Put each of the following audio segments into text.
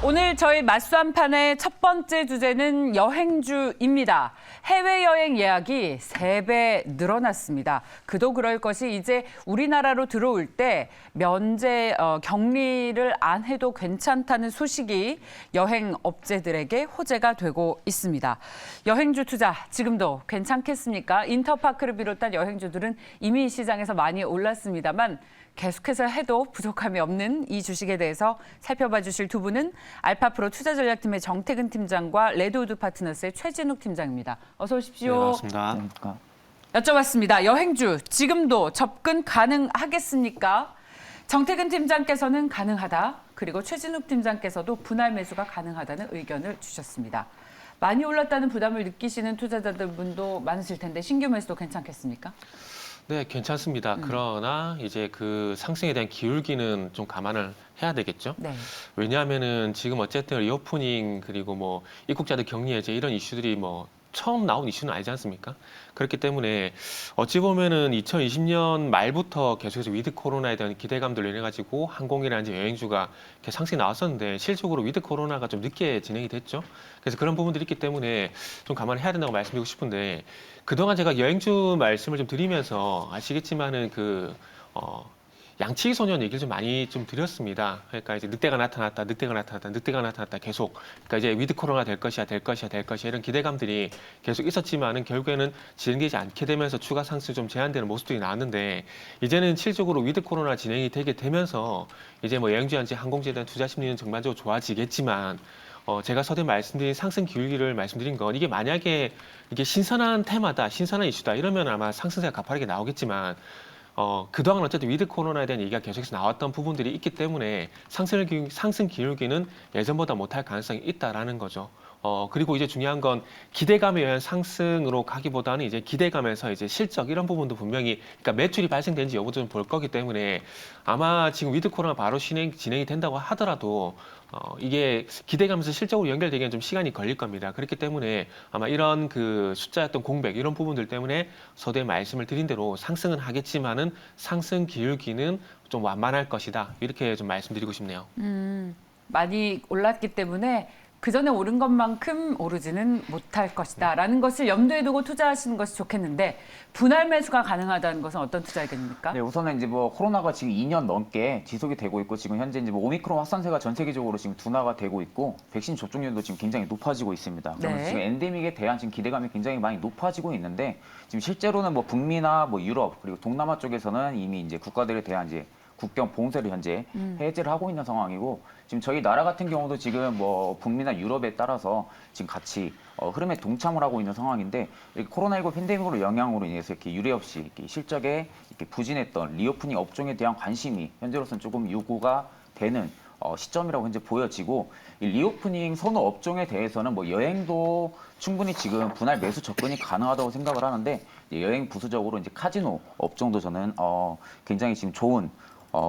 오늘 저희 맛수한판의 첫 번째 주제는 여행주입니다. 해외여행 예약이 3배 늘어났습니다. 그도 그럴 것이 이제 우리나라로 들어올 때 면제 격리를 안 해도 괜찮다는 소식이 여행업체들에게 호재가 되고 있습니다. 여행주 투자 지금도 괜찮겠습니까? 인터파크를 비롯한 여행주들은 이미 시장에서 많이 올랐습니다만 계속해서 해도 부족함이 없는 이 주식에 대해서 살펴봐 주실 두 분은 알파프로 투자전략팀의 정태근 팀장과 레드우드 파트너스의 최진욱 팀장입니다. 어서 오십시오. 네, 반갑습니다. 여쭤봤습니다. 여행주 지금도 접근 가능하겠습니까? 정태근 팀장께서는 가능하다. 그리고 최진욱 팀장께서도 분할 매수가 가능하다는 의견을 주셨습니다. 많이 올랐다는 부담을 느끼시는 투자자들분도 많으실 텐데 신규 매수도 괜찮겠습니까? 네, 괜찮습니다. 그러나 이제 그 상승에 대한 기울기는 좀 감안을 해야 되겠죠. 네. 왜냐하면은 지금 어쨌든 리오프닝 그리고 뭐 입국자들 격리 해제 이런 이슈들이 뭐 처음 나온 이슈는 아니지 않습니까? 그렇기 때문에 어찌 보면은 2020년 말부터 계속해서 위드 코로나에 대한 기대감들로 인해 가지고 항공이라든지 여행주가 이렇게 상승이 나왔었는데 실질적으로 위드 코로나가 좀 늦게 진행이 됐죠. 그래서 그런 부분들이 있기 때문에 좀 감안해야 된다고 말씀드리고 싶은데 그동안 제가 여행주 말씀을 좀 드리면서 아시겠지만은 양치기 소년 얘기를 좀 많이 좀 드렸습니다. 그러니까 이제 늑대가 나타났다, 늑대가 나타났다, 늑대가 나타났다 계속. 그러니까 이제 위드 코로나 될 것이야, 될 것이야, 될 것이야 이런 기대감들이 계속 있었지만은 결국에는 진행되지 않게 되면서 추가 상승이 좀 제한되는 모습들이 나왔는데 이제는 실질적으로 위드 코로나 진행이 되게 되면서 이제 뭐 여행주한지 항공주에 대한 투자 심리는 전반적으로 좋아지겠지만 제가 서두에 말씀드린 상승 기울기를 말씀드린 건 이게 만약에 이게 신선한 테마다, 신선한 이슈다 이러면 아마 상승세가 가파르게 나오겠지만 그동안 어쨌든 위드 코로나에 대한 얘기가 계속해서 나왔던 부분들이 있기 때문에 상승 기울기는 예전보다 못할 가능성이 있다라는 거죠. 그리고 이제 중요한 건 기대감에 의한 상승으로 가기보다는 이제 기대감에서 이제 실적 이런 부분도 분명히 그러니까 매출이 발생된지 여부도 좀 볼 거기 때문에 아마 지금 위드 코로나 바로 진행이 된다고 하더라도 이게 기대감에서 실적으로 연결되기엔 좀 시간이 걸릴 겁니다. 그렇기 때문에 아마 이런 그 숫자였던 공백 이런 부분들 때문에 서두에 말씀을 드린 대로 상승은 하겠지만은 상승 기울기는 좀 완만할 것이다. 이렇게 좀 말씀드리고 싶네요. 많이 올랐기 때문에 그전에 오른 것만큼 오르지는 못할 것이다 라는 것을 염두에 두고 투자하시는 것이 좋겠는데 분할 매수가 가능하다는 것은 어떤 투자이겠습니까? 네, 우선은 이제 뭐 코로나가 지금 2년 넘게 지속이 되고 있고 지금 현재 이제 뭐 오미크론 확산세가 전 세계적으로 지금 둔화가 되고 있고 백신 접종률도 지금 굉장히 높아지고 있습니다. 그러면서 네. 지금 엔데믹에 대한 지금 기대감이 굉장히 많이 높아지고 있는데 지금 실제로는 뭐 북미나 뭐 유럽 그리고 동남아 쪽에서는 이미 이제 국가들에 대한 이제 국경 봉쇄를 현재 해제를 하고 있는 상황이고 지금 저희 나라 같은 경우도 지금 뭐 북미나 유럽에 따라서 지금 같이 흐름에 동참을 하고 있는 상황인데 이렇게 코로나19 팬데믹으로 영향으로 인해서 이렇게 유례 없이 이렇게 실적에 이렇게 부진했던 리오프닝 업종에 대한 관심이 현재로서는 조금 요구가 되는 시점이라고 현재 보여지고 이 리오프닝 선호 업종에 대해서는 뭐 여행도 충분히 지금 분할 매수 접근이 가능하다고 생각을 하는데 여행 부수적으로 이제 카지노 업종도 저는 굉장히 지금 좋은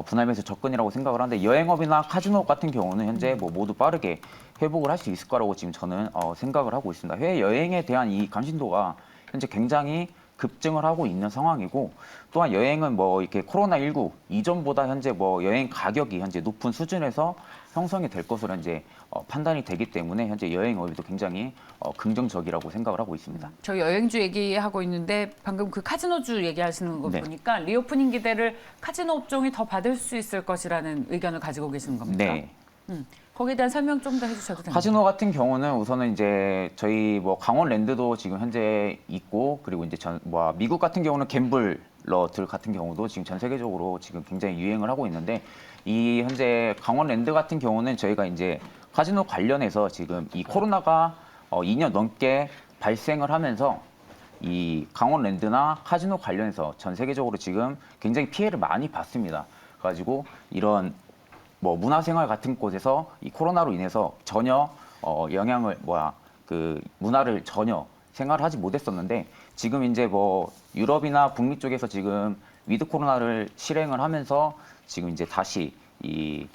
분할 매수 접근이라고 생각을 하는데 여행업이나 카지노 같은 경우는 현재 뭐 모두 빠르게 회복을 할 수 있을 거라고 지금 저는 생각을 하고 있습니다. 해외 여행에 대한 이 관심도가 현재 굉장히 급증을 하고 있는 상황이고 또한 여행은 뭐 이렇게 코로나19 이전보다 현재 뭐 여행 가격이 현재 높은 수준에서 형성이 될 것으로 현재 판단이 되기 때문에 현재 여행업에도 굉장히 긍정적이라고 생각을 하고 있습니다. 저 여행주 얘기하고 있는데 방금 그 카지노주 얘기하시는 거 네. 보니까 리오프닝 기대를 카지노 업종이 더 받을 수 있을 것이라는 의견을 가지고 계시는 겁니까? 네. 거기에 대한 설명 좀 더 해주셔도 됩니다. 카지노 같은 경우는 우선은 이제 저희 뭐 강원랜드도 지금 현재 있고 그리고 이제 미국 같은 경우는 갬블러들 같은 경우도 지금 전 세계적으로 지금 굉장히 유행을 하고 있는데 이 현재 강원랜드 같은 경우는 저희가 이제 카지노 관련해서 지금 이 코로나가 2년 넘게 발생을 하면서 이 강원랜드나 카지노 관련해서 전 세계적으로 지금 굉장히 피해를 많이 봤습니다. 그래가지고 이런 뭐 문화생활 같은 곳에서 이 코로나로 인해서 전혀 영향을 그 문화를 전혀 생활하지 못했었는데 지금 이제 뭐 유럽이나 북미 쪽에서 지금 위드 코로나를 실행을 하면서 지금 이제 다시 이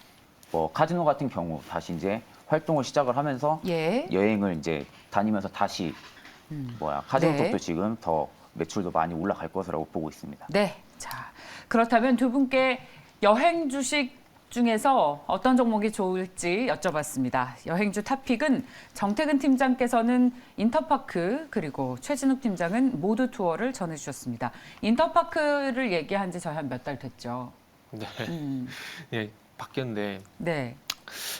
뭐 카지노 같은 경우 다시 이제 활동을 시작을 하면서 예. 여행을 이제 다니면서 다시 카지노 네. 쪽도 지금 더 매출도 많이 올라갈 것이라고 보고 있습니다. 네. 자, 그렇다면 두 분께 여행 주식 중에서 어떤 종목이 좋을지 여쭤봤습니다. 여행주 탑픽은 정태근 팀장께서는 인터파크 그리고 최진욱 팀장은 모두 투어를 전해주셨습니다. 인터파크를 얘기한 지 저희 한 몇 달 됐죠. 네. 예, 바뀌었는데 네.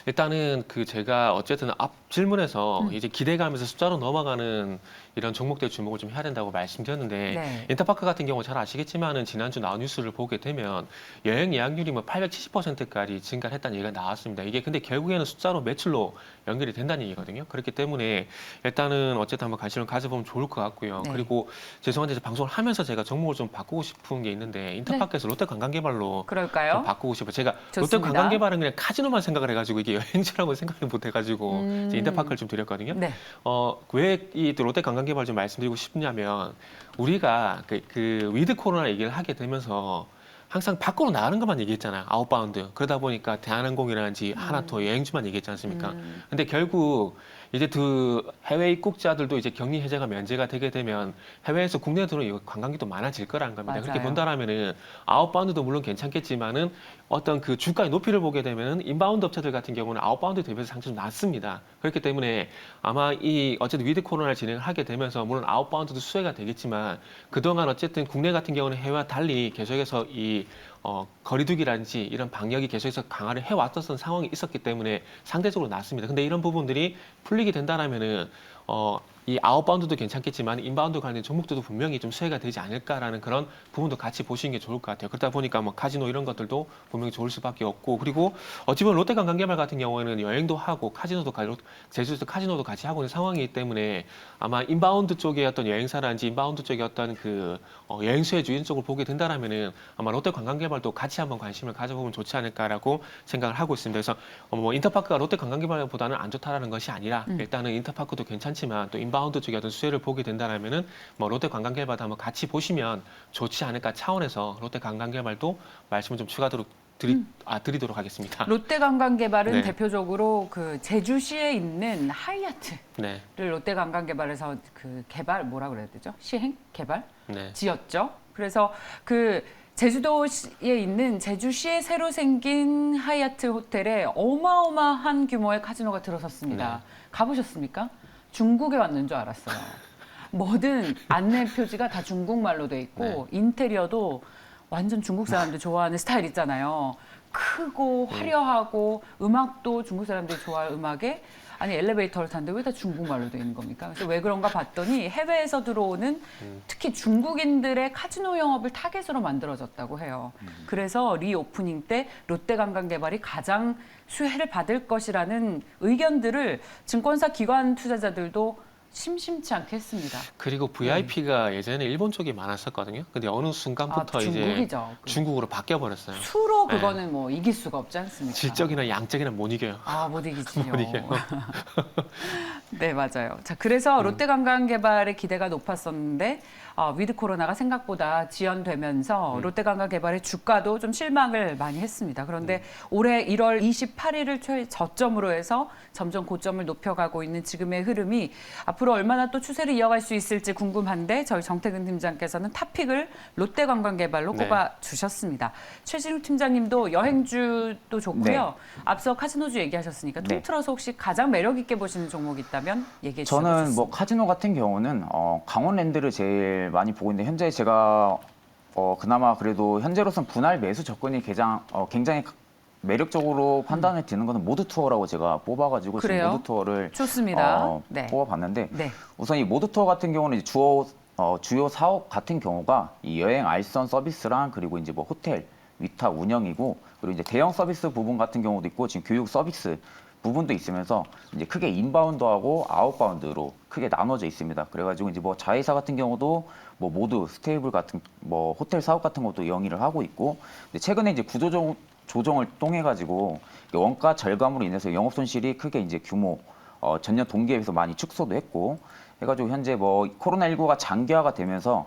일단은 그 제가 어쨌든 앞 질문에서 이제 기대감에서 숫자로 넘어가는 이런 종목들 주목을 좀 해야 된다고 말씀드렸는데 네. 인터파크 같은 경우 잘 아시겠지만은 지난주 나온 뉴스를 보게 되면 여행 예약률이 뭐 870%까지 증가를 했다는 얘기가 나왔습니다. 이게 근데 결국에는 숫자로 매출로 연결이 된다는 얘기거든요. 그렇기 때문에 일단은 어쨌든 한번 관심을 가져보면 좋을 것 같고요. 네. 그리고 죄송한데 이제 방송을 하면서 제가 종목을 좀 바꾸고 싶은 게 있는데 인터파크에서 롯데관광개발로 좀 그럴까요? 바꾸고 싶어요. 제가 좋습니다. 롯데관광개발은 그냥 카지노만 생각을 해가지고 이게 여행지라고 생각을 못 해가지고 이제 인터파크를 좀 드렸거든요. 네. 왜 이 롯데관광개발 좀 말씀드리고 싶냐면 우리가 그 위드 코로나 얘기를 하게 되면서 항상 밖으로 나가는 것만 얘기했잖아요. 아웃바운드. 그러다 보니까 대한항공이라든지 하나투어 여행주만 얘기했지 않습니까? 근데 결국 이제 그 해외 입국자들도 이제 격리 해제가 면제가 되게 되면 해외에서 국내에 들어오는 관광객도 많아질 거라는 겁니다. 맞아요. 그렇게 본다라면은 아웃바운드도 물론 괜찮겠지만은 어떤 그 주가의 높이를 보게 되면은 인바운드 업체들 같은 경우는 아웃바운드 대비해서 상당히 좀 낮습니다. 그렇기 때문에 아마 이 어쨌든 위드 코로나를 진행을 하게 되면서 물론 아웃바운드도 수혜가 되겠지만 그동안 어쨌든 국내 같은 경우는 해외와 달리 계속해서 이 거리두기라든지 이런 방역이 계속해서 강화를 해왔었던 상황이 있었기 때문에 상대적으로 낮습니다. 근데 이런 부분들이 풀리게 된다라면은 이 아웃바운드도 괜찮겠지만 인바운드 관련 종목들도 분명히 좀 수혜가 되지 않을까라는 그런 부분도 같이 보시는 게 좋을 것 같아요. 그러다 보니까 뭐 카지노 이런 것들도 분명히 좋을 수밖에 없고 그리고 어찌 보면 롯데관광개발 같은 경우에는 여행도 하고 카지노도 제주도 카지노도 같이 하고 있는 상황이기 때문에 아마 인바운드 쪽의 어떤 여행사라든지 인바운드 쪽의 어떤 그 여행 수혜주 이런 쪽을 보게 된다라면은 아마 롯데관광개발도 같이 한번 관심을 가져보면 좋지 않을까라고 생각을 하고 있습니다. 그래서 뭐 인터파크가 롯데관광개발보다는 안 좋다라는 것이 아니라 일단은 인터파크도 괜찮지만 또 인바운드 쪽의 어떤 수혜를 보게 된다라면은 뭐 롯데관광개발도 한번 같이 보시면 좋지 않을까 차원에서 롯데관광개발도 말씀을 좀 추가로 드리도록 하겠습니다. 롯데관광개발은 네. 대표적으로 그 제주시에 있는 하이아트를 네, 롯데관광개발에서 그 개발 뭐라 그래야 되죠? 시행 개발 네, 지었죠. 그래서 그 제주도에 있는 제주시에 새로 생긴 하이아트 호텔에 어마어마한 규모의 카지노가 들어섰습니다. 네. 가보셨습니까? 중국에 왔는 줄 알았어요. 뭐든 안내 표지가 다 중국말로 돼 있고 인테리어도 완전 중국 사람들 좋아하는 스타일 있잖아요. 크고 화려하고 음악도 중국 사람들이 좋아할 음악에 아니 엘리베이터를 탔는데 왜 다 중국말로 돼 있는 겁니까? 그래서 왜 그런가 봤더니 해외에서 들어오는 특히 중국인들의 카지노 영업을 타겟으로 만들어졌다고 해요. 그래서 리오프닝 때 롯데관광개발이 가장 수혜를 받을 것이라는 의견들을 증권사 기관 투자자들도 심심치 않게 했습니다. 그리고 VIP가 예전에 일본 쪽에 많았었거든요. 근데 어느 순간부터 이제 중국이죠. 중국으로 바뀌어 버렸어요. 수로 그거는 뭐 이길 수가 없지 않습니까? 질적이나 양적이나 못 이겨요. 아, 못 이기지요. 못 이겨요. 네, 맞아요. 자, 그래서 롯데관광개발의 기대가 높았었는데 위드 코로나가 생각보다 지연되면서 롯데관광개발의 주가도 좀 실망을 많이 했습니다. 그런데 올해 1월 28일을 저점으로 해서 점점 고점을 높여가고 있는 지금의 흐름이 앞으로 얼마나 또 추세를 이어갈 수 있을지 궁금한데 저희 정태근 팀장께서는 탑픽을 롯데관광개발로 네. 꼽아주셨습니다. 최진욱 팀장님도 여행주도 좋고요. 앞서 카지노주 얘기하셨으니까 네. 통틀어서 혹시 가장 매력 있게 보시는 종목 있다면 얘기해 주시죠. 저는 뭐 카지노 같은 경우는 강원랜드를 제일 많이 보고 있는데 현재 제가 그나마 그래도 현재로선 분할 매수 접근이 굉장히 매력적으로 판단을 드는 것은 모두 투어라고 제가 뽑아가지고 그래요? 지금 모두 투어를 좋습니다. 네. 뽑아봤는데 네. 우선 이 모두 투어 같은 경우는 이제 주요 사업 같은 경우가 이 여행 알선 서비스랑 그리고 이제 뭐 호텔 위탁 운영이고 그리고 이제 대형 서비스 부분 같은 경우도 있고 지금 교육 서비스 부분도 있으면서 이제 크게 인바운드하고 아웃바운드로 크게 나눠져 있습니다. 그래가지고 이제 뭐 자회사 같은 경우도 뭐 모두 스테이블 같은 뭐 호텔 사업 같은 것도 영위를 하고 있고 근데 최근에 이제 조정을 통해가지고 원가 절감으로 인해서 영업 손실이 크게 이제 규모 전년 동기에 비해서 많이 축소도 했고 해가지고 현재 뭐 코로나19가 장기화가 되면서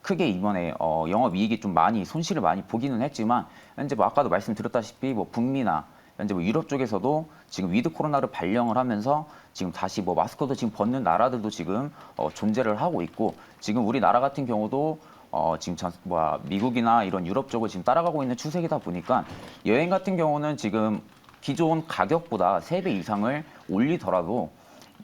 크게 이번에 영업이익이 좀 많이 손실을 많이 보기는 했지만 현재 뭐 아까도 말씀드렸다시피 뭐 북미나 현재 뭐 유럽 쪽에서도 지금 위드 코로나를 발령을 하면서 지금 다시 뭐 마스크도 지금 벗는 나라들도 지금 존재를 하고 있고 지금 우리나라 같은 경우도 지금 미국이나 이런 유럽 쪽을 지금 따라가고 있는 추세이다 보니까 여행 같은 경우는 지금 기존 가격보다 3배 이상을 올리더라도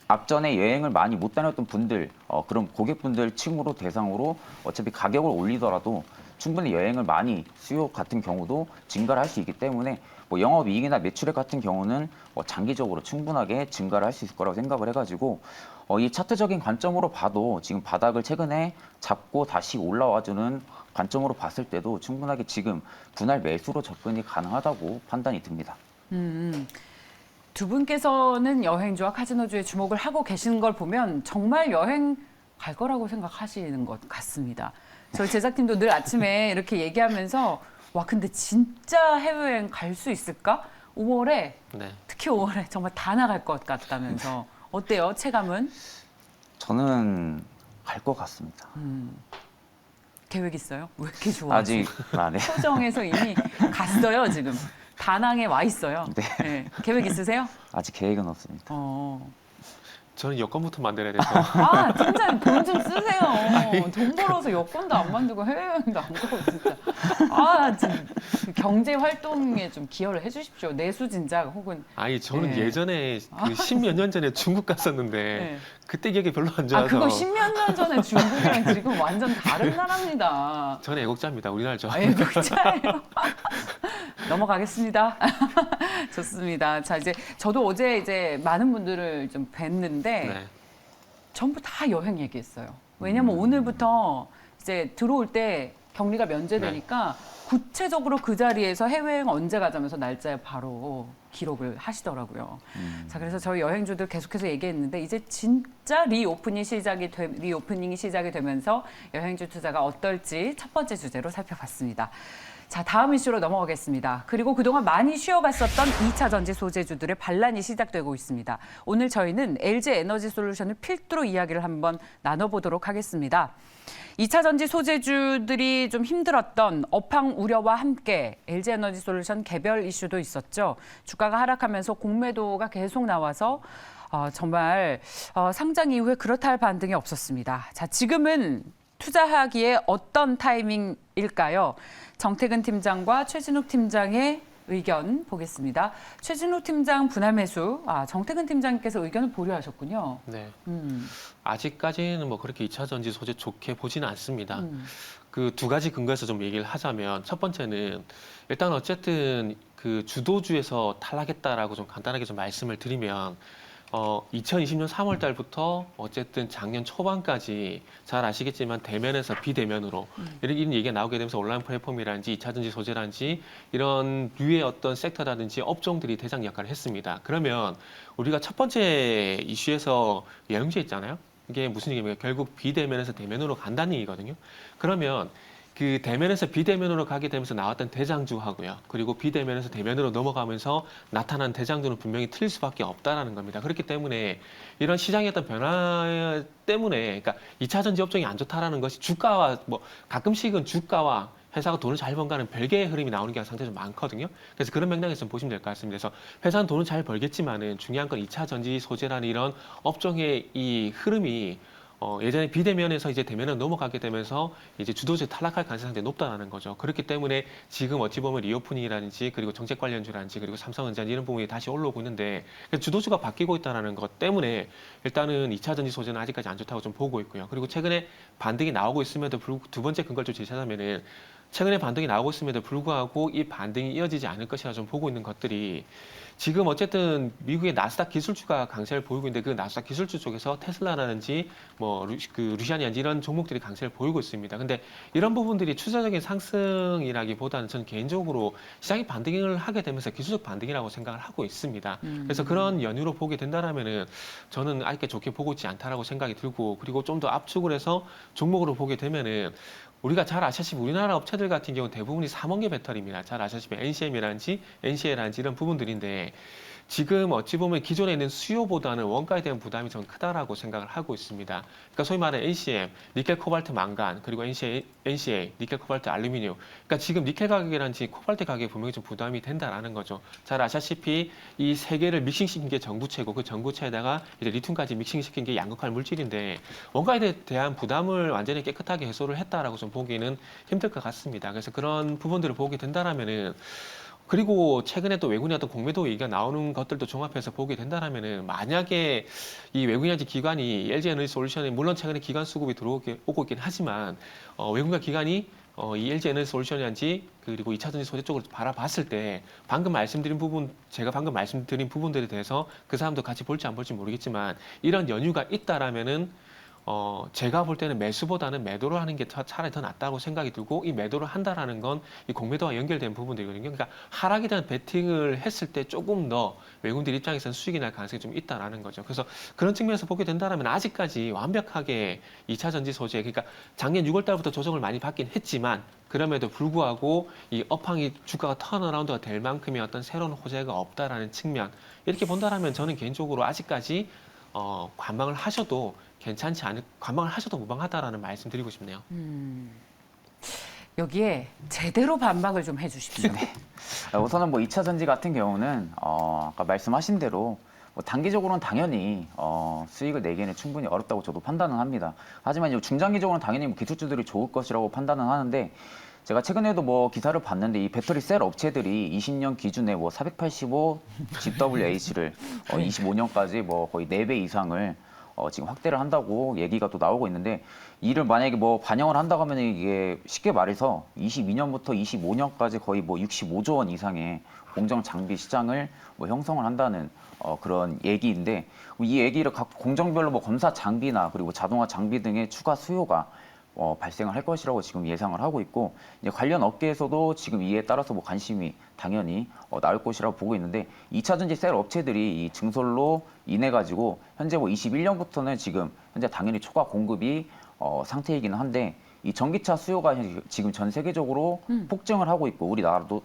앞전에 여행을 많이 못 다녔던 분들, 그런 고객분들 층으로 대상으로 어차피 가격을 올리더라도 충분히 여행을 많이 수요 같은 경우도 증가를 할 수 있기 때문에 뭐 영업이익이나 매출액 같은 경우는 장기적으로 충분하게 증가를 할 수 있을 거라고 생각을 해가지고 이 차트적인 관점으로 봐도 지금 바닥을 최근에 잡고 다시 올라와주는 관점으로 봤을 때도 충분하게 지금 분할 매수로 접근이 가능하다고 판단이 듭니다. 두 분께서는 여행주와 카지노주에 주목을 하고 계시는 걸 보면 정말 여행 갈 거라고 생각하시는 것 같습니다. 저희 제작팀도 늘 아침에 이렇게 얘기하면서 와 근데 진짜 해외여행 갈 수 있을까? 5월에 네. 특히 5월에 정말 다 나갈 것 같다면서 어때요? 체감은? 저는 갈 것 같습니다. 계획 있어요? 왜 이렇게 좋아하세요? 아직 안 해. 표정에서 이미 갔어요 지금. 다낭에 와 있어요. 네. 네. 계획 있으세요? 아직 계획은 없습니다. 저는 여권부터 만들어야 돼서 아, 팀장님 돈 좀 쓰세요. 돈 벌어서 여권도 안 만들고 해외여행도 안 가고 진짜. 아, 지금 경제 활동에 좀 기여를 해주십시오. 내수 진작 혹은. 아니 저는 네. 예전에 그 10몇 년 전에 중국 갔었는데 네. 그때 기억이 별로 안 좋아서 아, 그거 10몇 년 전에 중국이랑 지금 완전 다른 나라입니다. 저는 애국자입니다. 우리나라 좋아. 애국자예요. 넘어가겠습니다. 좋습니다. 자, 이제 저도 어제 이제 많은 분들을 좀 뵀는데 네. 전부 다 여행 얘기했어요. 왜냐면 오늘부터 이제 들어올 때 격리가 면제되니까 구체적으로 그 자리에서 해외여행 언제 가자면서 날짜에 바로 기록을 하시더라고요. 자, 그래서 저희 여행주들 계속해서 얘기했는데 이제 진짜 리오프닝이 시작이 되면서 여행주 투자가 어떨지 첫 번째 주제로 살펴봤습니다. 자, 다음 이슈로 넘어가겠습니다. 그리고 그동안 많이 쉬어갔었던 2차 전지 소재주들의 반란이 시작되고 있습니다. 오늘 저희는 LG 에너지 솔루션을 필두로 이야기를 한번 나눠보도록 하겠습니다. 2차 전지 소재주들이 좀 힘들었던 업황 우려와 함께 LG 에너지 솔루션 개별 이슈도 있었죠. 주가가 하락하면서 공매도가 계속 나와서 정말 상장 이후에 그렇다 할 반등이 없었습니다. 자, 지금은 투자하기에 어떤 타이밍일까요? 정태근 팀장과 최진욱 팀장의 의견 보겠습니다. 최진욱 팀장 분할 매수, 정태근 팀장님께서 의견을 보류하셨군요. 네. 아직까지는 뭐 그렇게 2차 전지 소재 좋게 보지는 않습니다. 그 두 가지 근거에서 좀 얘기를 하자면 첫 번째는 일단 어쨌든 그 주도주에서 탈락했다라고 좀 간단하게 좀 말씀을 드리면 2020년 3월 달부터 어쨌든 작년 초반까지 잘 아시겠지만 대면에서 비대면으로 이런 얘기가 나오게 되면서 온라인 플랫폼이라든지 2차 전지 소재라든지 이런 류의 어떤 섹터라든지 업종들이 대장 역할을 했습니다. 그러면 우리가 첫 번째 이슈에서 여행주 있잖아요. 이게 무슨 얘기입니까? 결국 비대면에서 대면으로 간다는 얘기거든요. 그러면 그 대면에서 비대면으로 가게 되면서 나왔던 대장주하고요. 그리고 비대면에서 대면으로 넘어가면서 나타난 대장주는 분명히 틀릴 수밖에 없다라는 겁니다. 그렇기 때문에 이런 시장의 어떤 변화 때문에 그러니까 2차 전지 업종이 안 좋다라는 것이 주가와 뭐 가끔씩은 주가와 회사가 돈을 잘 번가는 별개의 흐름이 나오는 게 상당히 좀 많거든요. 그래서 그런 맥락에서 좀 보시면 될 것 같습니다. 그래서 회사는 돈을 잘 벌겠지만은 중요한 건 2차 전지 소재라는 이런 업종의 이 흐름이 예전에 비대면에서 이제 대면으로 넘어가게 되면서 이제 주도주에 탈락할 가능성이 상당히 높다는 거죠. 그렇기 때문에 지금 어찌 보면 리오프닝이라든지 그리고 정책 관련주라든지 그리고 삼성전자 이런 부분이 다시 올라오고 있는데 주도주가 바뀌고 있다는 것 때문에 일단은 2차 전지 소재는 아직까지 안 좋다고 좀 보고 있고요. 그리고 최근에 반등이 나오고 있음에도 불구하고 두 번째 근거를 좀 제시하자면은 최근에 반등이 나오고 있음에도 불구하고 이 반등이 이어지지 않을 것이라 좀 보고 있는 것들이 지금 어쨌든 미국의 나스닥 기술주가 강세를 보이고 있는데 그 나스닥 기술주 쪽에서 테슬라라든지 뭐 루시안이라든지 이런 종목들이 강세를 보이고 있습니다. 근데 이런 부분들이 추세적인 상승이라기보다는 저는 개인적으로 시장이 반등을 하게 되면서 기술적 반등이라고 생각을 하고 있습니다. 그래서 그런 연유로 보게 된다라면은 저는 아직까지 좋게 보고 있지 않다라고 생각이 들고 그리고 좀 더 압축을 해서 종목으로 보게 되면은 우리가 잘 아시다시피 우리나라 업체들 같은 경우는 대부분이 3원계 배터리입니다. 잘 아시다시피 NCM이라든지 NCA라든지 이런 부분들인데 지금 어찌 보면 기존에 있는 수요보다는 원가에 대한 부담이 좀 크다라고 생각을 하고 있습니다. 그러니까 소위 말하는 NCM, 니켈, 코발트, 망간, 그리고 NCA, 니켈, 코발트, 알루미늄. 그러니까 지금 니켈 가격이란지 코발트 가격이 분명히 좀 부담이 된다라는 거죠. 잘 아시다시피 이 세 개를 믹싱시킨 게 전구체고 그 전구체에다가 이제 리튬까지 믹싱시킨 게 양극할 물질인데 원가에 대한 부담을 완전히 깨끗하게 해소를 했다라고 좀 보기는 힘들 것 같습니다. 그래서 그런 부분들을 보게 된다라면은 그리고 최근에 또 외국인 어떤 공매도 얘기가 나오는 것들도 종합해서 보게 된다라면은 만약에 이 외국인한테 기관이 LG 에너지 솔루션에 물론 최근에 기관 수급이 들어오고 있긴 하지만 외국인 기관이 이 LG 에너지 솔루션이란지 그리고 2차전지 소재 쪽으로 바라봤을 때 제가 방금 말씀드린 부분들에 대해서 그 사람도 같이 볼지 안 볼지 모르겠지만 이런 연유가 있다라면은 제가 볼 때는 매수보다는 매도를 하는 게 차라리 더 낫다고 생각이 들고 이 매도를 한다라는 건 이 공매도와 연결된 부분들이거든요. 그러니까 하락에 대한 베팅을 했을 때 조금 더 외국인들 입장에서는 수익이 날 가능성이 좀 있다라는 거죠. 그래서 그런 측면에서 보게 된다면 아직까지 완벽하게 2차 전지 소재, 그러니까 작년 6월 달부터 조정을 많이 받긴 했지만 그럼에도 불구하고 이 업황이 주가가 턴어라운드가 될 만큼의 어떤 새로운 호재가 없다라는 측면 이렇게 본다라면 저는 개인적으로 아직까지 관망을 하셔도 관망을 하셔도 무방하다라는 말씀 드리고 싶네요. 여기에 제대로 반박을 좀 해주십시오. 우선은 뭐 2차 전지 같은 경우는 아까 말씀하신 대로 뭐 단기적으로는 당연히 수익을 내기에는 충분히 어렵다고 저도 판단은 합니다. 하지만 이제 중장기적으로는 당연히 뭐 기술주들이 좋을 것이라고 판단은 하는데 제가 최근에도 뭐 기사를 봤는데 이 배터리 셀 업체들이 20년 기준에 뭐 485 GWh를 25년까지 뭐 거의 4배 이상을 지금 확대를 한다고 얘기가 또 나오고 있는데 이를 만약에 뭐 반영을 한다고 하면 이게 쉽게 말해서 22년부터 25년까지 거의 뭐 65조 원 이상의 공정 장비 시장을 뭐 형성을 한다는 그런 얘기인데 이 얘기를 각 공정별로 뭐 검사 장비나 그리고 자동화 장비 등의 추가 수요가 발생을 할 것이라고 지금 예상을 하고 있고 이제 관련 업계에서도 지금 이에 따라서 뭐 관심이 당연히 나올 것이라고 보고 있는데 2차 전지 셀 업체들이 이 증설로 인해 가지고 현재 뭐 21년부터는 지금 현재 당연히 초과 공급이 상태이기는 한데 이 전기차 수요가 지금 전 세계적으로 폭증을 하고 있고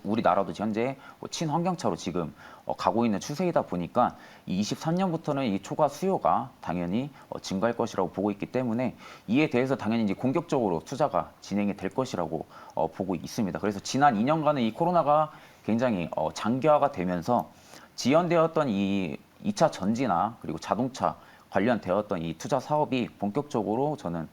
우리나라도 현재 친환경차로 지금 가고 있는 추세이다 보니까 이 23년부터는 이 초과 수요가 당연히 증가할 것이라고 보고 있기 때문에 이에 대해서 당연히 이제 공격적으로 투자가 진행이 될 것이라고 보고 있습니다. 그래서 지난 2년간은 이 코로나가 굉장히 장기화가 되면서 지연되었던 이 2차 전지나 그리고 자동차 관련되었던 이 투자 사업이 본격적으로 저는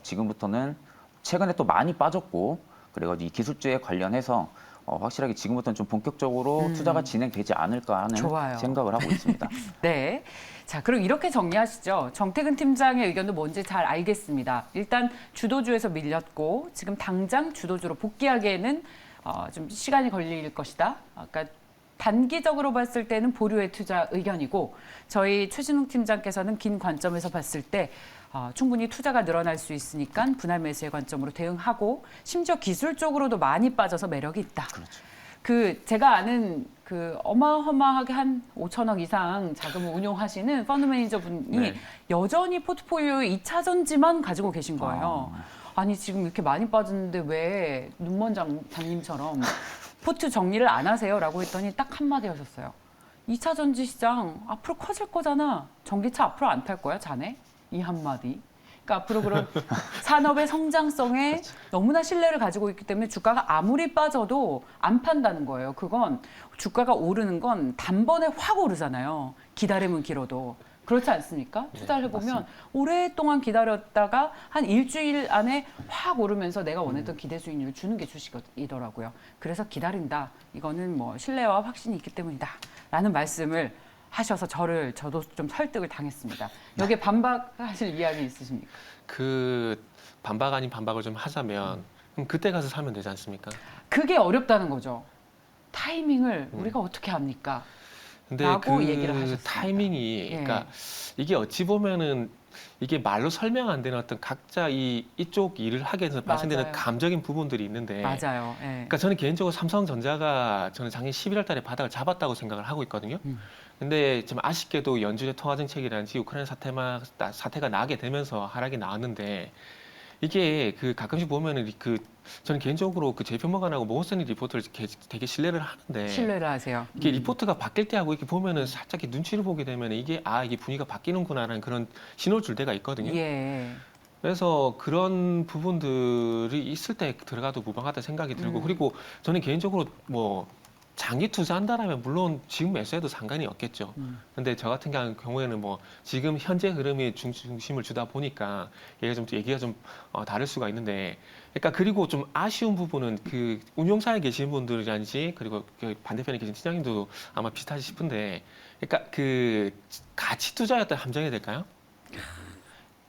지금부터는 최근에 또 많이 빠졌고 그래가지고 이 기술주에 관련해서 확실하게 지금부터는 좀 본격적으로 투자가 진행되지 않을까 하는 좋아요. 생각을 하고 있습니다. 네. 자, 그럼 이렇게 정리하시죠. 정태근 팀장의 의견도 뭔지 잘 알겠습니다. 일단 주도주에서 밀렸고 지금 당장 주도주로 복귀하기에는 좀 시간이 걸릴 것이다. 아까 단기적으로 봤을 때는 보류의 투자 의견이고 저희 최진웅 팀장께서는 긴 관점에서 봤을 때 충분히 투자가 늘어날 수 있으니까 분할 매수의 관점으로 대응하고 심지어 기술적으로도 많이 빠져서 매력이 있다. 그렇죠. 제가 아는 어마어마하게 한 5천억 이상 자금을 운용하시는 펀드 매니저 분이 네. 여전히 포트폴리오에 2차 전지만 가지고 계신 거예요. 아니 지금 이렇게 많이 빠졌는데 왜 눈먼 장님처럼 포트 정리를 안 하세요?라고 했더니 딱 한마디 하셨어요. 2차 전지 시장 앞으로 커질 거잖아. 전기차 앞으로 안 탈 거야, 자네? 이 한마디. 그러니까 앞으로 그런 산업의 성장성에 너무나 신뢰를 가지고 있기 때문에 주가가 아무리 빠져도 안 판다는 거예요. 그건 주가가 오르는 건 단번에 확 오르잖아요. 기다림은 길어도. 그렇지 않습니까? 투자를 해보면 오랫동안 기다렸다가 한 일주일 안에 확 오르면서 내가 원했던 기대 수익률을 주는 게 주식이더라고요. 그래서 기다린다. 이거는 뭐 신뢰와 확신이 있기 때문이다. 라는 말씀을 하셔서 저도 좀 설득을 당했습니다. 여기에 반박하실 이야기 있으십니까? 그 반박 아닌 반박을 좀 하자면 그럼 그때 가서 사면 되지 않습니까? 그게 어렵다는 거죠. 타이밍을 우리가 어떻게 합니까? 근데 라고 그 얘기를 하셨습니다. 타이밍이 예. 그러니까 이게 어찌 보면은 이게 말로 설명 안 되는 어떤 각자 이쪽 일을 하게 돼서 발생되는 맞아요. 감적인 부분들이 있는데 맞아요. 예. 그러니까 저는 개인적으로 삼성전자가 저는 작년 11월 달에 바닥을 잡았다고 생각을 하고 있거든요. 근데 좀 아쉽게도 연준의 통화 정책이라든지 우크라이나 사태가 나게 되면서 하락이 나왔는데 이게 그 가끔씩 보면은 저는 개인적으로 그 제이평머간하고 모건스탠리 리포트를 되게 신뢰를 하는데 신뢰를 하세요. 이게 리포트가 바뀔 때하고 이렇게 보면은 살짝 이렇게 눈치를 보게 되면 이게 이게 분위기가 바뀌는구나라는 그런 신호를 줄 때가 있거든요. 예. 그래서 그런 부분들이 있을 때 들어가도 무방하다 생각이 들고 그리고 저는 개인적으로 뭐 장기 투자한다라면 물론 지금 매수해도 상관이 없겠죠. 근데 저 같은 경우에는 뭐 지금 현재 흐름에 중심을 주다 보니까 얘기가 좀 다를 수가 있는데 그러니까 그리고 좀 아쉬운 부분은 그 운용사에 계신 분들이란지 그리고 그 반대편에 계신 팀장님도 아마 비슷하지 싶은데 그러니까 그 가치 투자였다 함정이 될까요?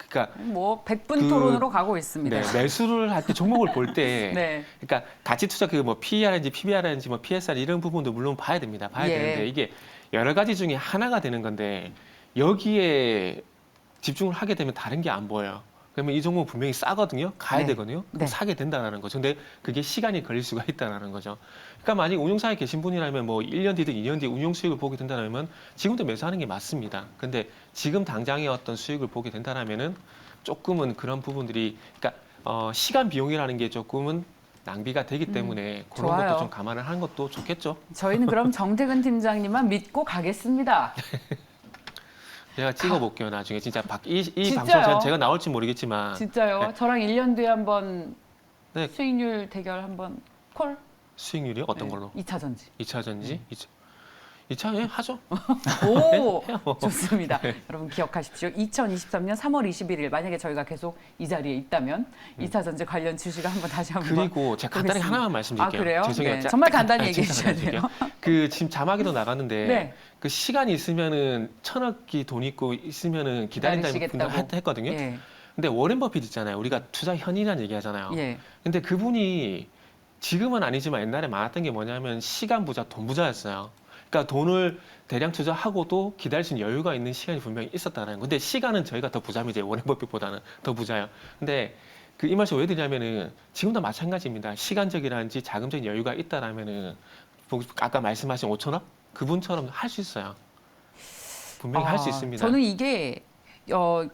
그러니까 뭐 100분 토론으로 가고 있습니다. 네, 매수를 할 때 종목을 볼 때, 네. 그러니까 가치 투자 그 뭐 PER인지 PBR인지 뭐 PSR 이런 부분도 물론 봐야 됩니다. 봐야 예. 되는데 이게 여러 가지 중에 하나가 되는 건데 여기에 집중을 하게 되면 다른 게 안 보여요. 그러면 이 종목 분명히 싸거든요. 가야 네. 되거든요. 그럼 네. 사게 된다는 거죠. 근데 그게 시간이 걸릴 수가 있다는 거죠. 그러니까 만약 운용사에 계신 분이라면 뭐 1년 뒤든 2년 뒤에 운용 수익을 보게 된다면 지금도 매수하는 게 맞습니다. 근데 지금 당장의 어떤 수익을 보게 된다면은 조금은 그런 부분들이 그러니까 시간 비용이라는 게 조금은 낭비가 되기 때문에 그런 좋아요. 것도 좀 감안을 하는 것도 좋겠죠. 저희는 그럼 정태근 팀장님만 믿고 가겠습니다. 제가 찍어볼게요. 나중에 진짜 이 진짜요? 방송 제가 나올지 모르겠지만 진짜요? 네. 저랑 1년 뒤에 한번 네. 수익률 대결 한번 콜? 수익률이 어떤 네. 걸로? 2차 전지. 2차 전지? 2차 예, 하죠. 오, 해요. 좋습니다. 네. 여러분 기억하십시오. 2023년 3월 21일 만약에 저희가 계속 이 자리에 있다면 2차 전지 관련 주식을 한번 다시 한번 그리고 제가 간단히 보겠습니다. 하나만 말씀드릴게요. 그래요? 죄송해요. 네. 정말 간단히 얘기해 진짜 주셔야 돼요. 그 지금 자막에도 나갔는데 네. 그 시간이 있으면은 천억이 돈 있고 있으면은 기다린다는 기다리시겠다고. 분도 했거든요. 예. 근데 워렌 버핏 있잖아요. 우리가 투자 현이라는 얘기하잖아요. 예. 근데 그분이 지금은 아니지만 옛날에 많았던 게 뭐냐면 시간 부자, 돈 부자였어요. 그러니까 돈을 대량 투자하고도 기다릴 수 있는 여유가 있는 시간이 분명히 있었다는 거예요. 근데 시간은 저희가 더 부자입니다. 워렌 버핏보다는 더 부자예요. 근데 이 말씀 왜 드리냐면은 지금도 마찬가지입니다. 시간적이라든지 자금적인 여유가 있다라면은 아까 말씀하신 5천억 그분처럼 할 수 있어요. 분명히 할 수 있습니다. 저는 이게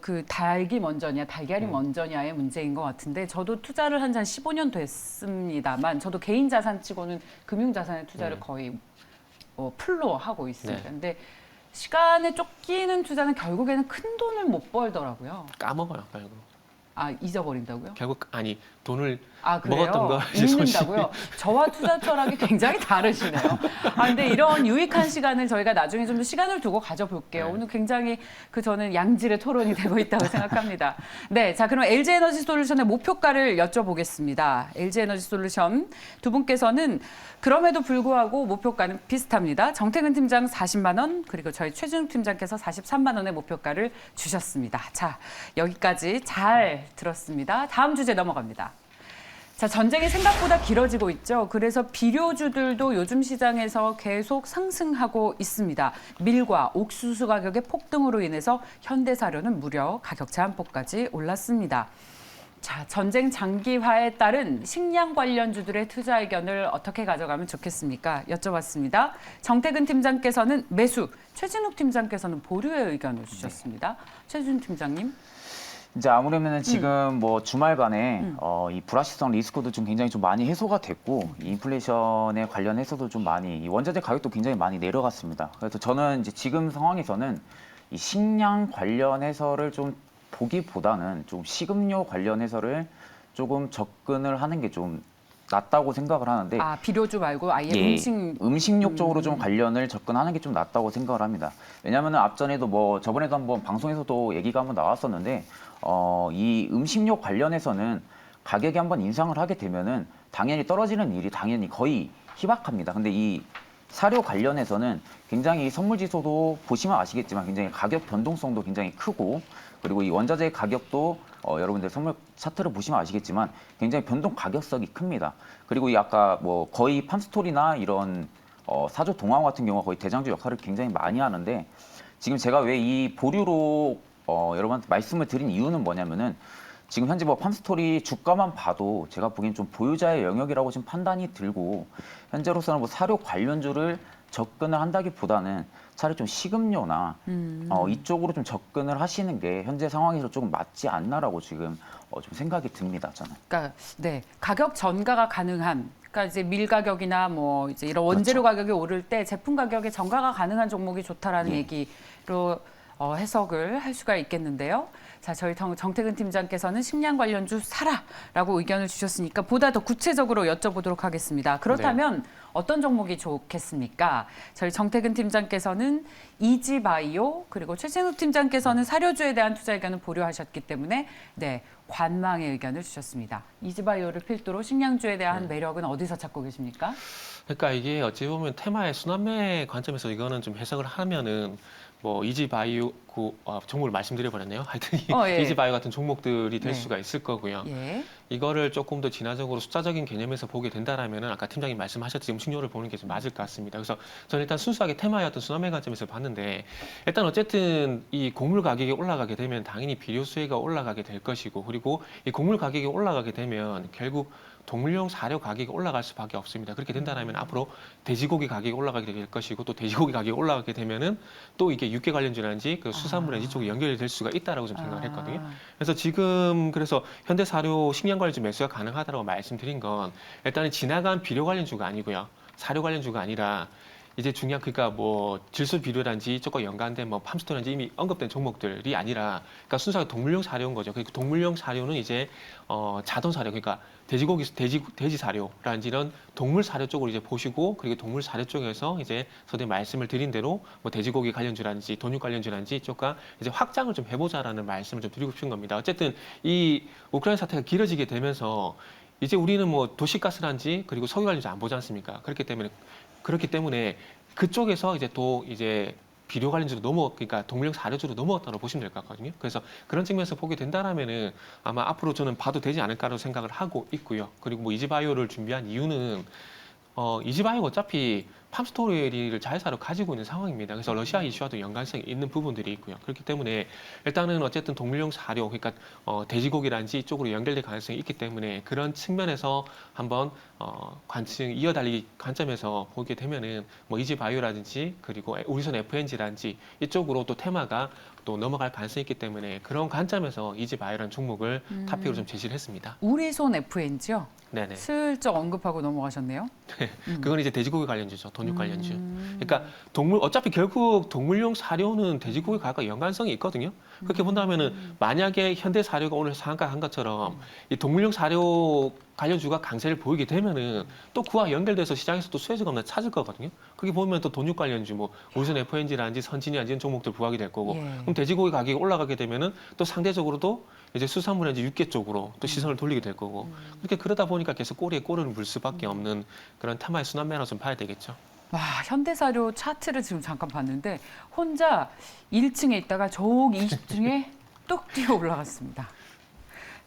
그 닭이 먼저냐 달걀이 먼저냐의 문제인 것 같은데 저도 투자를 한 지 한 15년 됐습니다만 저도 개인 자산 치고는 금융 자산에 투자를 거의 풀로 하고 있습니다. 네. 근데 시간에 쫓기는 투자는 결국에는 큰 돈을 못 벌더라고요. 까먹어요, 결국. 잊어버린다고요? 결국 돈을 그래요? 먹었던 거 이제 잊는다고요? 저와 투자 철학이 굉장히 다르시네요. 근데 이런 유익한 시간을 저희가 나중에 좀 더 시간을 두고 가져볼게요. 네. 오늘 굉장히 저는 양질의 토론이 되고 있다고 생각합니다. 네, 자 그럼 LG에너지솔루션의 목표가를 여쭤보겠습니다. LG에너지솔루션 두 분께서는 그럼에도 불구하고 목표가는 비슷합니다. 정태근 팀장 40만 원 그리고 저희 최준욱 팀장께서 43만 원의 목표가를 주셨습니다. 자 여기까지 잘 들었습니다. 다음 주제 넘어갑니다. 자, 전쟁이 생각보다 길어지고 있죠. 그래서 비료주들도 요즘 시장에서 계속 상승하고 있습니다. 밀과 옥수수 가격의 폭등으로 인해서 현대사료는 무려 가격 제한폭까지 올랐습니다. 자, 전쟁 장기화에 따른 식량 관련주들의 투자 의견을 어떻게 가져가면 좋겠습니까? 여쭤봤습니다. 정태근 팀장께서는 매수, 최진욱 팀장께서는 보류의 의견을 주셨습니다. 최준욱 팀장님. 이제 아무래도 지금 뭐 주말간에 이 불확실성 리스크도 좀 굉장히 좀 많이 해소가 됐고 이 인플레이션에 관련해서도 좀 많이 이 원자재 가격도 굉장히 많이 내려갔습니다. 그래서 저는 이제 지금 상황에서는 이 식량 관련해서를 좀 보기보다는 좀 식음료 관련해서를 조금 접근을 하는 게 좀 낫다고 생각을 하는데 비료주 말고 아예 음식료 쪽으로 좀 관련을 접근하는 게 좀 낫다고 생각을 합니다. 왜냐하면 앞전에도 뭐 저번에도 한번 방송에서도 얘기가 한번 나왔었는데 이 음식료 관련해서는 가격이 한번 인상을 하게 되면은 당연히 떨어지는 일이 당연히 거의 희박합니다. 근데 이 사료 관련해서는 굉장히 선물 지수도 보시면 아시겠지만 굉장히 가격 변동성도 굉장히 크고 그리고 이 원자재 가격도 여러분들 선물 차트를 보시면 아시겠지만 굉장히 변동 가격성이 큽니다. 그리고 이 아까 뭐 거의 팜스토리나 이런 사조 동황 같은 경우가 거의 대장주 역할을 굉장히 많이 하는데 지금 제가 왜 이 보류로 여러분한테 말씀을 드린 이유는 뭐냐면은 지금 현재 뭐 팜스토리 주가만 봐도 제가 보기엔 좀 보유자의 영역이라고 지금 판단이 들고 현재로서는 뭐 사료 관련주를 접근을 한다기보다는 차라리 좀 식음료나 이쪽으로 좀 접근을 하시는 게 현재 상황에서 조금 맞지 않나라고 지금 좀 생각이 듭니다. 저는. 그러니까 네, 가격 전가가 가능한 그러니까 이제 밀 가격이나 뭐 이제 이런 원재료 그렇죠. 가격이 오를 때 제품 가격에 전가가 가능한 종목이 좋다라는 예. 얘기로 해석을 할 수가 있겠는데요. 자, 저희 정태근 팀장께서는 식량 관련주 사라라고 의견을 주셨으니까 보다 더 구체적으로 여쭤보도록 하겠습니다. 그렇다면 어떤 종목이 좋겠습니까? 저희 정태근 팀장께서는 이지바이오 그리고 최진욱 팀장께서는 사료주에 대한 투자 의견을 보류하셨기 때문에 네, 관망의 의견을 주셨습니다. 이지바이오를 필두로 식량주에 대한 매력은 어디서 찾고 계십니까? 그러니까 이게 어찌 보면 테마의 순환매 관점에서 이거는 좀 해석을 하면은 뭐 이지바이오 종목을 말씀드려버렸네요. 하여튼 예. 이지바이오 같은 종목들이 될 네. 수가 있을 거고요. 예. 이거를 조금 더 진화적으로 숫자적인 개념에서 보게 된다라면은 아까 팀장님 말씀하셨듯이 음식료를 보는 게 좀 맞을 것 같습니다. 그래서 저는 일단 순수하게 테마의 어떤 순환매 관점에서 봤는데 일단 어쨌든 이 곡물 가격이 올라가게 되면 당연히 비료 수혜가 올라가게 될 것이고 그리고 이 곡물 가격이 올라가게 되면 결국 동물용 사료 가격이 올라갈 수밖에 없습니다. 그렇게 된다면 앞으로 돼지고기 가격이 올라가게 될 것이고 또 돼지고기 가격이 올라가게 되면은 또 이게 육계 관련주라든지 그 수산물이라든지 이쪽에 연결이 될 수가 있다라고 좀 생각을 했거든요. 그래서 지금 그래서 현대사료 식량 관련주 매수가 가능하다고 말씀드린 건 일단은 지나간 비료 관련주가 아니고요. 사료 관련주가 아니라 이제 중요한 그러니까 뭐 질소 비료라든지 이쪽과 연관된 뭐 팜스토라든지 이미 언급된 종목들이 아니라 그러니까 순수하게 동물용 사료인 거죠. 그 동물용 사료는 이제 자동 사료 그러니까 돼지 사료라든지 이런 동물 사료 쪽으로 이제 보시고 그리고 동물 사료 쪽에서 이제 선생님 말씀을 드린 대로 뭐 돼지고기 관련주라든지 돈육 관련주라든지 이쪽과 이제 확장을 좀 해보자라는 말씀을 좀 드리고 싶은 겁니다. 어쨌든 이 우크라이나 사태가 길어지게 되면서 이제 우리는 뭐 도시가스라든지 그리고 석유 관련주 안 보지 않습니까? 그렇기 때문에 그쪽에서 이제 또 이제 비료 관련주로 그러니까 동물용 사료주로 넘어갔다고 보시면 될 것 같거든요. 그래서 그런 측면에서 보게 된다라면은 아마 앞으로 저는 봐도 되지 않을까라고 생각을 하고 있고요. 그리고 뭐 이지바이오를 준비한 이유는 이지바이오가 어차피 팜스토리를 자회사로 가지고 있는 상황입니다. 그래서 러시아 이슈와도 연관성이 있는 부분들이 있고요. 그렇기 때문에 일단은 어쨌든 동물용 사료, 그러니까 돼지고기라든지 이쪽으로 연결될 가능성이 있기 때문에 그런 측면에서 한번 관측 이어달리기 관점에서 보게 되면은 뭐 이지바이오라든지 그리고 우리선 FNG라든지 이쪽으로 또 테마가 또 넘어갈 가능성이 있기 때문에 그런 관점에서 이지바이오라는 종목을 탑픽으로 좀 제시를 했습니다. 우리손 FNG요? 네네. 슬쩍 언급하고 넘어가셨네요. 그건 이제 돼지고기 관련주죠. 돈육 관련주. 그러니까 어차피 결국 동물용 사료는 돼지고기 가격과 연관성이 있거든요. 그렇게 본다면은 만약에 현대 사료가 오늘 상한가 한 것처럼 이 동물용 사료 관련주가 강세를 보이게 되면은 또 그와 연결돼서 시장에서 또 수혜주가 없나 찾을 거거든요. 그게 보면 또 돈육 관련주 뭐 우선 FNG라든지 선진이라든지 이런 종목들 부각이 될 거고 예. 그럼 돼지고기 가격이 올라가게 되면은 또 상대적으로도 이제 수산물이나 육계 쪽으로 또 시선을 돌리게 될 거고 그렇게 그러다 보니까 계속 꼬리에 꼬리를 물 수밖에 없는 그런 테마의 순환매라고 좀 봐야 되겠죠. 와, 현대사료 차트를 지금 잠깐 봤는데 혼자 1층에 있다가 저기 20층에 뚝 뛰어 올라갔습니다.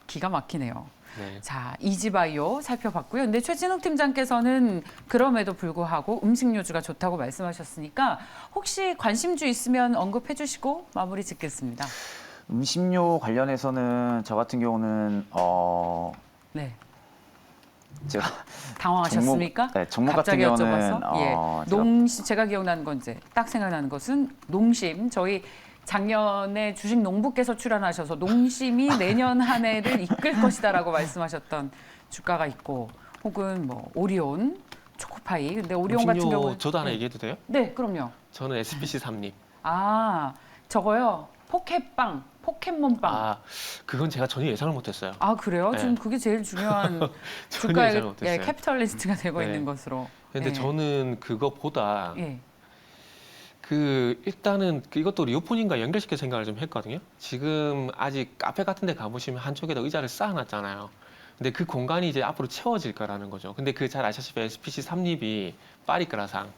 기가 막히네요. 네. 자, 이지바이오 살펴봤고요. 근데 최진욱 팀장께서는 그럼에도 불구하고 음식료주가 좋다고 말씀하셨으니까 혹시 관심주 있으면 언급해 주시고 마무리 짓겠습니다. 음식료 관련해서는 저 같은 경우는 네. 제가 당황하셨습니까? 종목 갑자기 같은 경우는 여쭤봐서. 예. 제가 기억나는 건 이제 딱 생각나는 것은 농심. 저희 작년에 주식 농부께서 출연하셔서 농심이 내년 한 해를 이끌 것이다라고 말씀하셨던 주가가 있고 혹은 뭐 오리온, 초코파이. 근데 오리온 같은 음식료 경우는 저도 하나 얘기해도 돼요? 네, 그럼요. 저는 SPC 삼립. 아, 저거요. 포켓빵, 포켓몬빵. 그건 제가 전혀 예상을 못했어요. 그래요? 네. 지금 그게 제일 중요한 전혀 주가의 예상을 못했어요. 캐피털리스트가 되고 네. 있는 것으로. 근데 예. 저는 그것보다 예. 일단은 이것도 리오프닝과 연결시켜 생각을 좀 했거든요. 지금 아직 카페 같은 데 가보시면 한쪽에다 의자를 쌓아놨잖아요. 근데 그 공간이 이제 앞으로 채워질 거라는 거죠. 근데 그 잘 아시다시피 SPC 삼립이 파리크라상을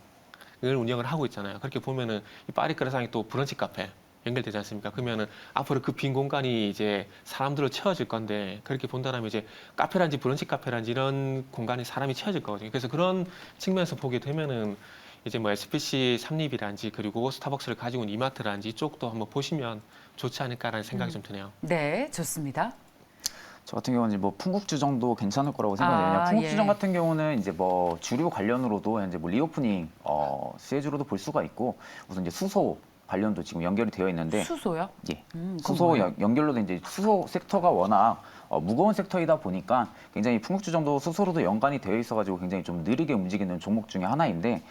운영을 하고 있잖아요. 그렇게 보면은 이 파리크라상이 또 브런치 카페 연결되지 않습니까? 그러면은 앞으로 그 빈 공간이 이제 사람들로 채워질 건데 그렇게 본다면 이제 카페란지 브런치 카페란지 이런 공간이 사람이 채워질 거거든요. 그래서 그런 측면에서 보게 되면은 이제 뭐 SPC 삼립이란지 그리고 스타벅스를 가지고 있는 이마트란지 이쪽도 한번 보시면 좋지 않을까라는 생각이 좀 드네요. 네, 좋습니다. 저 같은 경우는 이제 뭐 풍국주 정도 괜찮을 거라고 생각해요. 풍국주정 같은 경우는 이제 뭐 주류 관련으로도 현재 뭐 리오프닝 스케줄로도 볼 수가 있고 우선 이제 수소 관련도 지금 연결이 되어 있는데 수소요? 예. 그건 수소 뭐예요? 연결로도 이제 수소 섹터가 워낙 무거운 섹터이다 보니까 굉장히 풍국주정도 수소로도 연관이 되어 있어가지고 굉장히 좀 느리게 움직이는 종목 중에 하나인데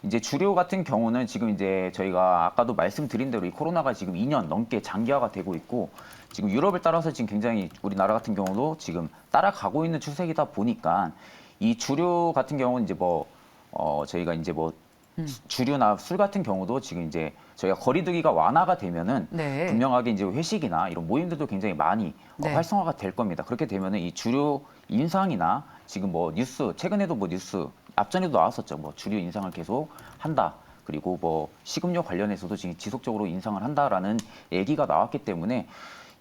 이제 주류 같은 경우는 지금 이제 저희가 아까도 말씀드린 대로 이 코로나가 지금 2년 넘게 장기화가 되고 있고 지금 유럽을 따라서 지금 굉장히 우리나라 같은 경우도 지금 따라가고 있는 추세이다 보니까 이 주류 같은 경우는 이제 뭐 저희가 이제 뭐 주류나 술 같은 경우도 지금 이제 저희가 거리두기가 완화가 되면은 네. 분명하게 이제 회식이나 이런 모임들도 굉장히 많이 네. 활성화가 될 겁니다. 그렇게 되면은 이 주류 인상이나 지금 뭐 뉴스 최근에도 뭐 뉴스 앞전에도 나왔었죠. 뭐 주류 인상을 계속 한다. 그리고 뭐 식음료 관련해서도 지금 지속적으로 인상을 한다라는 얘기가 나왔기 때문에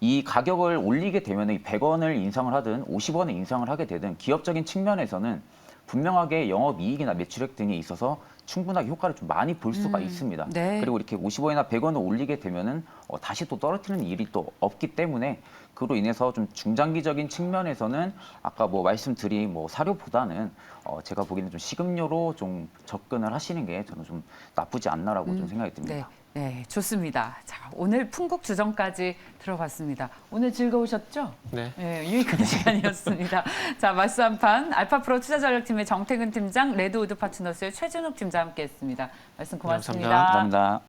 이 가격을 올리게 되면 100원을 인상을 하든 50원을 인상을 하게 되든 기업적인 측면에서는 분명하게 영업이익이나 매출액 등에 있어서 충분하게 효과를 좀 많이 볼 수가 있습니다. 네. 그리고 이렇게 50원이나 100원을 올리게 되면은 다시 또 떨어뜨리는 일이 또 없기 때문에 그로 인해서 좀 중장기적인 측면에서는 아까 뭐 말씀드린 뭐 사료보다는 제가 보기에는 좀 식음료로 좀 접근을 하시는 게 저는 좀 나쁘지 않나라고 좀 생각이 듭니다. 네, 네, 좋습니다. 자, 오늘 풍국주정까지 들어봤습니다. 오늘 즐거우셨죠? 네. 유익한 시간이었습니다. 자, 말씀 한판 알파프로 투자전략팀의 정태근 팀장, 레드우드 파트너스의 최준욱 팀장 함께했습니다. 말씀 고맙습니다. 감사합니다. 감사합니다.